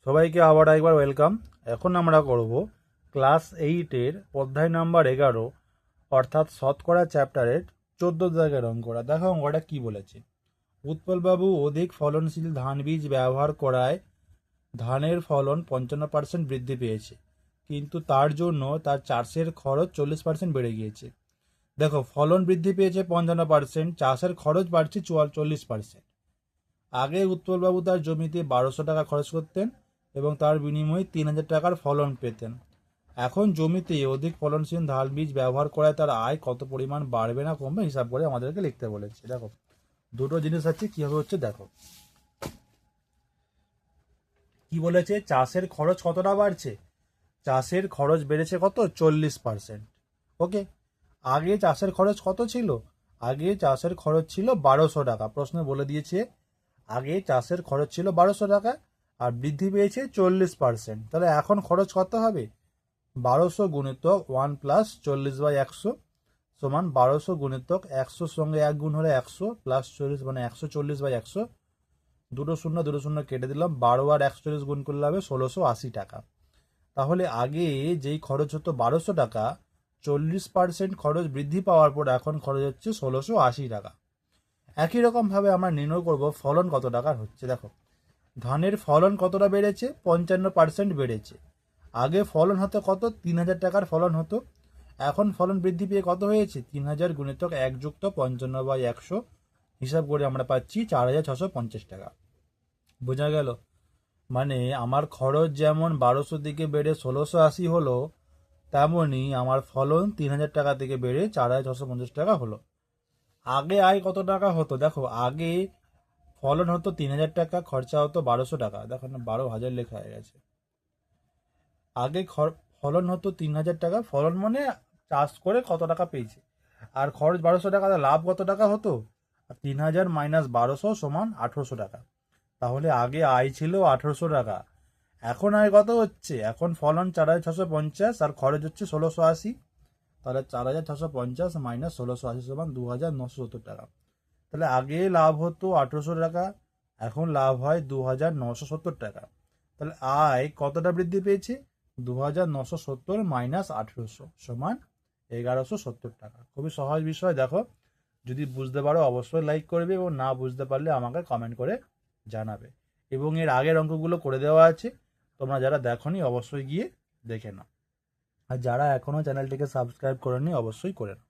সবাইকে আবার একবার ওয়েলকাম। এখন আমরা করব ক্লাস 8-এর অধ্যায় নাম্বার 11 অর্থাৎ শতকরা চ্যাপ্টারের 14 দাগের অঙ্কটা। দেখো অঙ্কটা কি বলেছে। উৎপলবাবু অধিক ফলনশীল ধান বীজ ব্যবহার করায় ধানের ফলন 55% বৃদ্ধি পেয়েছে, কিন্তু তার জন্য তার চাষের খরচ 40% বেড়ে গিয়েছে। দেখো, ফলন বৃদ্ধি পেয়েছে 55%, চাষের খরচ বাড়ছে 40%। আগে উৎপলবাবু তার জমিতে 1200 টাকা খরচ করতেন এবং তার বিনিময়ে 3000 টাকার ফলন পেতেন। এখন জমিতে অধিক ফলনশীল ধান বীজ ব্যবহার করায় তার আয় কত পরিমাণ বাড়বে না কমবে হিসাব করে আমাদেরকে লিখতে বলেছে। দেখো, দুটো জিনিস আছে, কিভাবে হচ্ছে দেখো। কি বলেছে, চাষের খরচ কতটা বাড়ছে? চাষের খরচ বেড়েছে কত? 40%। ওকে, আগে চাষের খরচ কত ছিল? আগে চাষের খরচ ছিল 1200 টাকা। প্রশ্নে বলে দিয়েছে আগে চাষের খরচ ছিল 1200 টাকা আর বৃদ্ধি পেয়েছে 40%। তাহলে এখন খরচ কত হবে? 1200 গুণিতক 1 প্লাস 40/100 সমান 1200 গুণিতক 100 সঙ্গে 1 গুণ হলে 100 প্লাস 40 মানে 140/100। দুটো শূন্য কেটে দিলাম, 12 আর 140 গুণ করলে হবে 1680 টাকা। তাহলে আগে যেই খরচ হতো 1200 টাকা, 40% খরচ বৃদ্ধি পাওয়ার পর এখন খরচ হচ্ছে 1680 টাকা। একই রকমভাবে আমরা নির্ণয় করব ফলন কত টাকার হচ্ছে। দেখো, ধানের ফলন কতটা বেড়েছে? 55% বেড়েছে। আগে ফলন হতো কত? 3000 টাকার ফলন হতো, এখন ফলন বৃদ্ধি পেয়ে কত হয়েছে? 3000 গুণিতক 1 যুক্ত 55/100 হিসাব করে আমরা পাচ্ছি 4650 টাকা। বোঝা গেল? মানে আমার খরচ যেমন 1200 থেকে বেড়ে 1680 হলো, তেমনই আমার ফলন 3000 টাকা থেকে বেড়ে 4650 টাকা হলো। আগে আয় কত টাকা হতো? দেখো, আগে ফলন হতো 3000 টাকা, খরচা হতো 1200 টাকা। দেখো না, 12,000 লেখা হয়ে গেছে। আগে ফলন হতো 3000 টাকা, ফলন মানে চাষ করে কত টাকা পেয়েছে, আর খরচ 1200 টাকা, লাভ কত টাকা হতো? 3000 মাইনাস 1200 সমান 1800 টাকা। তাহলে আগে আয় ছিল 1800 টাকা, এখন আয় কত হচ্ছে? এখন ফলন 4650 আর খরচ হচ্ছে 1680। তাহলে 4650 মাইনাস 1680 সমান 2970 টাকা। তাহলে আগে লাভ হতো 1800 টাকা, এখন লাভ হয় 2970 টাকা। তাহলে আয় কতটা বৃদ্ধি পেয়েছে? 2970 মাইনাস 1800 সমান 1170 টাকা। খুবই সহজ বিষয়। দেখো, যদি বুঝতে পারো অবশ্যই লাইক করবে এবং না বুঝতে পারলে আমাকে কমেন্ট করে জানাবে। এবং এর আগের অঙ্কগুলো করে দেওয়া আছে, তোমরা যারা দেখোনি অবশ্যই গিয়ে দেখে নাও, আর যারা এখনো চ্যানেলটিকে সাবস্ক্রাইব করেনি অবশ্যই করে নাও।